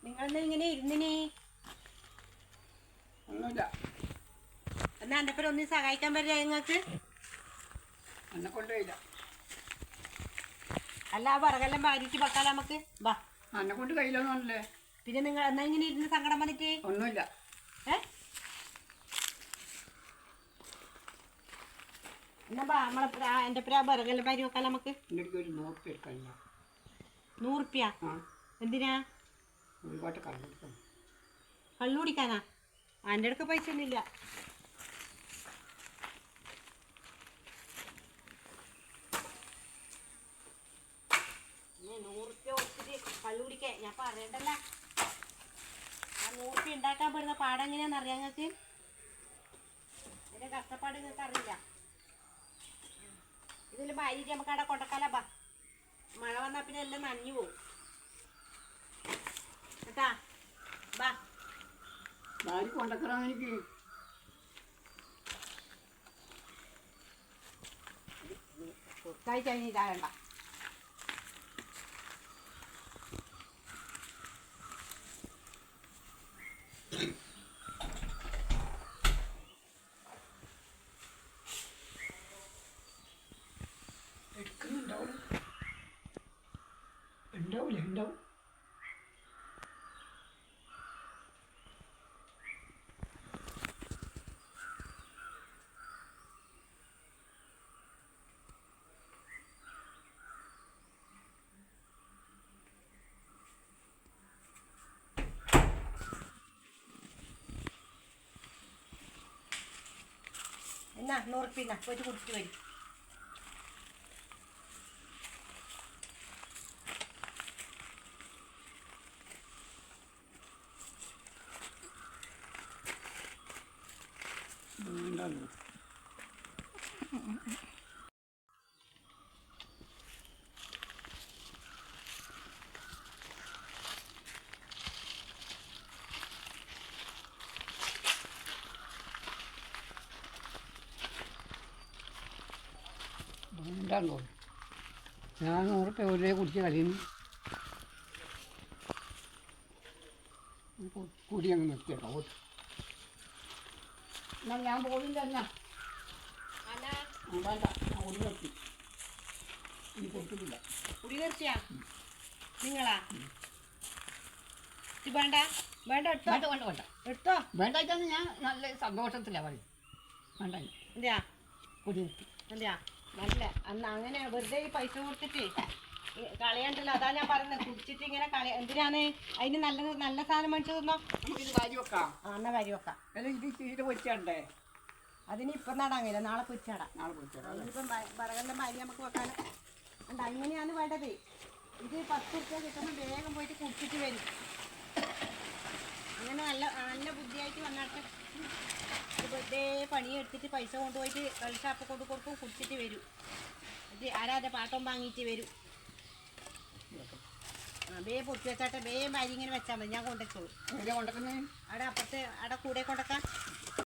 നിങ്ങളെന്താ ഇങ്ങനെ ഇരുന്നിനി? ഒന്നുമില്ല. എന്നാ എൻ്റെ പേര് ഒന്നും സഹായിക്കാൻ പറ്റില്ല നിങ്ങൾക്ക്? എന്നെ കൊണ്ടുപോയില്ല. അല്ല ആ പറകെല്ലാം ഭാര്യയ്ക്ക് വെക്കാലോ നമുക്ക്. വാ, എന്നെ കൊണ്ട് കയ്യിലൊന്നുമല്ലേ. പിന്നെ നിങ്ങൾ എന്നാ ഇങ്ങനെ ഇരുന്ന് സങ്കടം വന്നിട്ട്? ഒന്നുമില്ല. എന്നാ ബാ നമ്മളെ എൻ്റെ പേര് ആ പറകെല്ലാം ഭാര്യ വെക്കാലോ നമുക്ക്. എൻ്റെ അടുത്ത് ഒരു 100 ഉറുപ്പ്യ എടുക്കാനില്ല. 100 ഉറുപ്പ്യ? എന്തിനാ? ഒരുപാട് കള്ളെടുക്കണം. കള്ളു കുടിക്കാനാ? എൻ്റെ അടുക്ക പൈസ ഒന്നുമില്ല. 100 ഉറുപ്പ്യ കൊടുത്തിട്ട് കള്ളു കുടിക്കേ ഞാൻ പറയണ്ടല്ല. ആ 100 ഉറുപ്പ്യ ഉണ്ടാക്കാൻ പെടുന്ന പാடம் എങ്ങനെയാണെന്ന് അറിയാം നിങ്ങൾക്ക്? അതിൻ്റെ കഷ്ടപ്പാട് നിങ്ങൾക്ക് അറിയില്ല. ഇതിൽ ഭാര്യയ്ക്ക് നമുക്ക് അവിടെ കൊണ്ടക്കാലോ. ബാ, മഴ വന്നാൽ പിന്നെ എല്ലാം നനഞ്ഞു പോവും കേട്ടാ. ബാ, ഭാര്യ കൊണ്ടക്കണം. എനിക്ക് കൊടുത്തായി കഴിഞ്ഞ് ഇതാകണ്ട. എടുക്കുന്നുണ്ടാവും. ഉണ്ടാവില്ല, ഉണ്ടാവും. എന്നാ 100 ഉറുപ്പ്യ പോയിട്ട് കുടിച്ചിട്ട് വരും. ഉണ്ടാവും. ഉണ്ടാകും. ഞാൻ 100 ഉറുപ്പ്യ ഒരേ കുടിച്ച് കഴിയുന്നു. കുടി അങ്ങ് നിർത്തിയേക്കാം. എന്നാൽ ഞാൻ പോകില്ല. എന്നാ വേണ്ട, ഞാൻ കുടി നിർത്തി. ഇനി കൊടുക്കുന്നില്ല. കുടി നിർത്തിയാ നിങ്ങളാ? ഇത് വേണ്ട വേണ്ട എടുത്തോ. വേണ്ട വേണ്ട വേണ്ട എടുത്തോ. വേണ്ടായിട്ടാണ് ഞാൻ നല്ല സന്തോഷത്തിലാണ് പറയും. വേണ്ട, എന്തിയാ? കുടി നിർത്തി. എന്തിയാ? നല്ല അന്ന് അങ്ങനെ വെറുതെ ഈ പൈസ കൊടുത്തിട്ട് കളയണ്ടല്ലോ. അതാ ഞാൻ പറയുന്നത്. കുടിച്ചിട്ട് ഇങ്ങനെ എന്തിനാണ്? അതിന് നല്ല നല്ല സാധനം മേടിച്ചു തന്നോ. നമുക്കിത് വാരി വെക്കാം. എന്നാ കരി വെക്കാം. അല്ല, ഇത് ചീര പൊരിച്ചണ്ടേ? അതിന് ഇപ്പം നടാങ്ങില്ല, നാളെ പൊരിച്ചാടാം. നാളെ പൊരിച്ചാടാ. ഇനിയിപ്പം പറകെല്ലാം ഭാര്യ നമുക്ക് വെക്കാൻ ഉണ്ട്. അങ്ങനെയാണ് വേണ്ടത്. ഇത് 10 ഉറുപ്പ്യ കിട്ടുമ്പോൾ വേഗം പോയിട്ട് കുടിച്ചിട്ട് വരും. അങ്ങനെ നല്ല നല്ല ബുദ്ധിയായിട്ട് വന്നാട്ടെ. വെറുതെ പണിയെടുത്തിട്ട് പൈസ കൊണ്ടുപോയിട്ട് കളിഷാപ്പ് കൊണ്ട് കൊടുക്കും, കുടിച്ചിട്ട് വരും. ഇത് ആരാതെ പാട്ടം വാങ്ങിയിട്ട് വരും. ബേ പൊട്ടി വെച്ചാട്ടെ. ബേ ഭാര്യ ഇങ്ങനെ വെച്ചാൽ മതി. ഞാൻ കൊണ്ടുവച്ചോളൂ. എവിടെ കൊണ്ടുവെക്കുന്നത്? അവിടെ അപ്പുറത്ത് അവിടെ കൂടെ കൊണ്ടക്കാം.